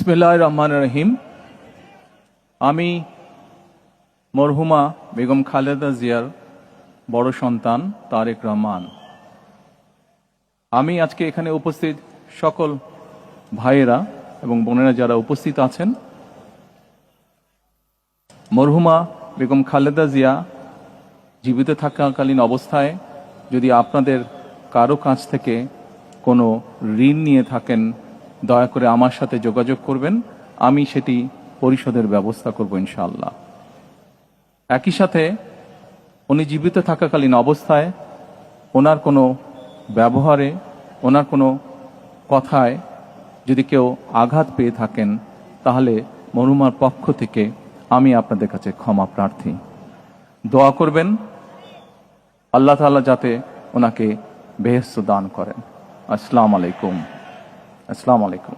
বিসমিল্লাহির রহমানির রহিম। আমি মরহুমা বেগম খালেদা জিয়ার বড় সন্তান তারেক রহমান। আমি আজকে এখানে উপস্থিত সকল ভাইয়েরা এবং বোনেরা যারা উপস্থিত আছেন, মরহুমা বেগম খালেদা জিয়া জীবিত থাকাকালীন অবস্থায় যদি আপনাদের কারো কাছ থেকে কোনো ঋণ নিয়ে থাকেন, দয়া করে আমার সাথে যোগাযোগ করবেন, আমি সেটি পরিশোধের ব্যবস্থা করব ইনশাআল্লাহ। একই সাথে উনি জীবিত থাকাকালীন অবস্থায় ওনার কোনো ব্যবহারে, ওনার কোনো কথায় যদি কেউ আঘাত পেয়ে থাকেন, তাহলে মরহুমার পক্ষ থেকে আমি আপনাদের কাছে ক্ষমা প্রার্থী। দোয়া করবেন আল্লাহ তাআলা যাতে ওনাকে বেহেশত দান করেন। আসসালামু আলাইকুম। আসসালামু আলাইকুম।